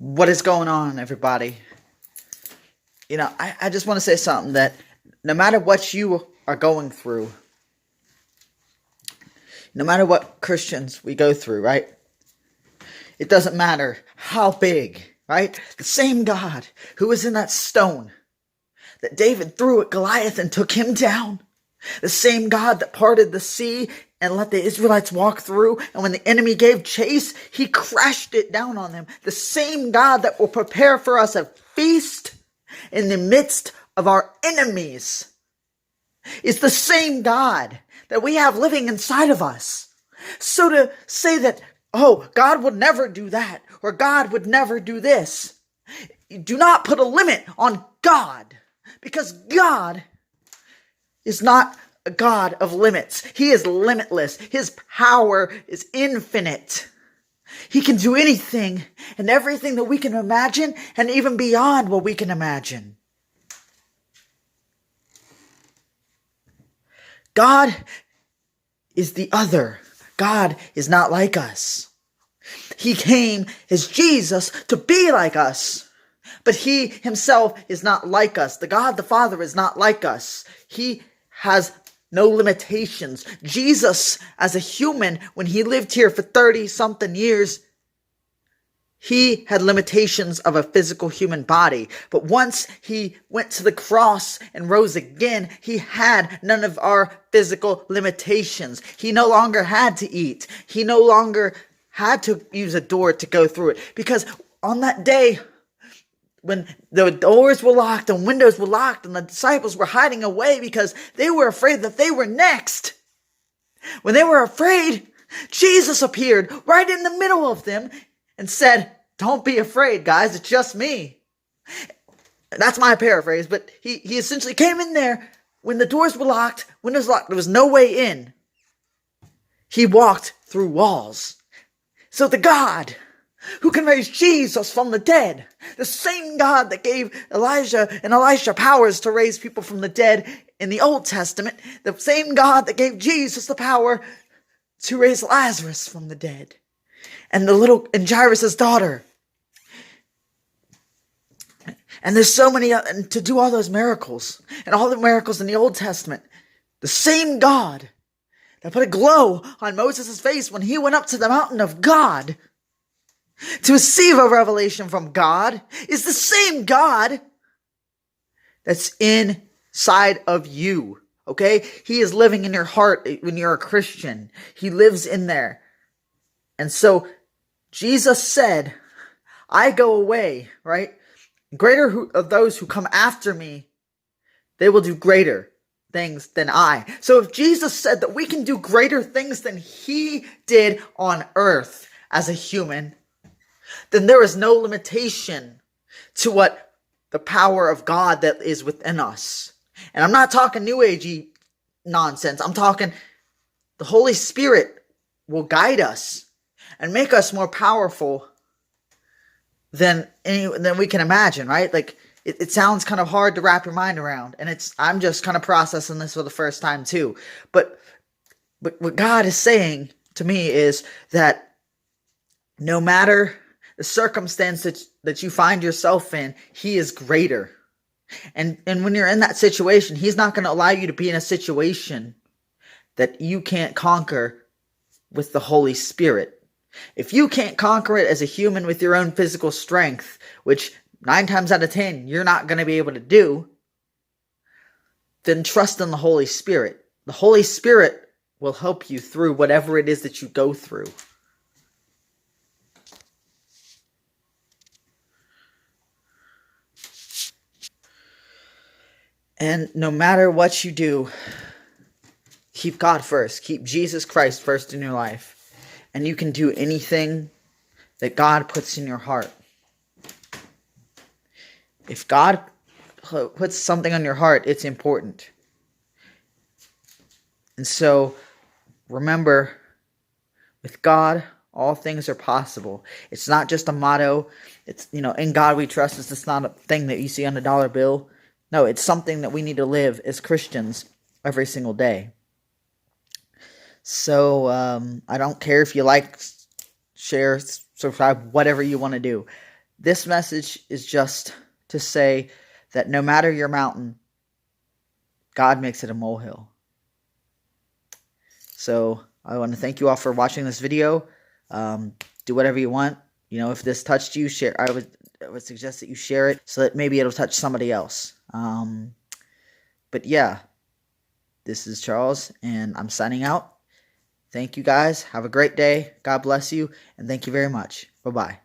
What is going on, everybody? I just want to say something that no matter what you are going through, no matter what Christians we go through, right? It doesn't matter how big, right? The same God who was in that stone that David threw at Goliath and took him down, the same God that parted the sea and let the Israelites walk through, and when the enemy gave chase, he crashed it down on them. The same God that will prepare for us a feast in the midst of our enemies is the same God that we have living inside of us. So to say that, oh, God would never do that, or God would never do this, do not put a limit on God, because God is not a God of limits. He is limitless. His power is infinite. He can do anything and everything that we can imagine, and even beyond what we can imagine. God is the other. God is not like us. He came as Jesus to be like us. But he himself is not like us. The God the Father is not like us. He has no limitations. Jesus, as a human, when he lived here for 30-something years, he had limitations of a physical human body. But once he went to the cross and rose again, he had none of our physical limitations. He no longer had to eat. He no longer had to use a door to go through it. Because on that day, when the doors were locked and windows were locked and the disciples were hiding away because they were afraid that they were next. When they were afraid, Jesus appeared right in the middle of them and said, "Don't be afraid, guys, it's just me." That's my paraphrase, but he essentially came in there when the doors were locked, windows locked, there was no way in. He walked through walls. So the God who can raise Jesus from the dead, the same God that gave Elijah and Elisha powers to raise people from the dead in the Old Testament, the same God that gave Jesus the power to raise Lazarus from the dead, and Jairus' daughter. And there's so many, to do all those miracles, and all the miracles in the Old Testament. The same God that put a glow on Moses' face when he went up to the mountain of God to receive a revelation from God is the same God that's inside of you. Okay? He is living in your heart when you're a Christian. He lives in there. And so Jesus said, "I go away," right? "Greater of those who come after me, they will do greater things than I." So if Jesus said that we can do greater things than he did on earth as a human, then there is no limitation to what the power of God that is within us. And I'm not talking New Agey nonsense. I'm talking the Holy Spirit will guide us and make us more powerful than we can imagine, right? Like it sounds kind of hard to wrap your mind around, and I'm just kind of processing this for the first time too. But what God is saying to me is that no matter the circumstance that you find yourself in, he is greater. And when you're in that situation, he's not going to allow you to be in a situation that you can't conquer with the Holy Spirit. If you can't conquer it as a human with your own physical strength, which 9 times out of 10 you're not going to be able to do, then trust in the Holy Spirit. The Holy Spirit will help you through whatever it is that you go through. And no matter what you do, keep God first. Keep Jesus Christ first in your life. And you can do anything that God puts in your heart. If God puts something on your heart, it's important. And so, remember, with God, all things are possible. It's not just a motto. It's, in God we trust. It's just not a thing that you see on a dollar bill. No, it's something that we need to live as Christians every single day. So, I don't care if you like, share, subscribe, whatever you want to do. This message is just to say that no matter your mountain, God makes it a molehill. So I want to thank you all for watching this video. Do whatever you want. You know, if this touched you, share. I would suggest that you share it so that maybe it'll touch somebody else. But yeah, this is Charles, and I'm signing out. Thank you guys. Have a great day. God bless you, and thank you very much. Bye-bye.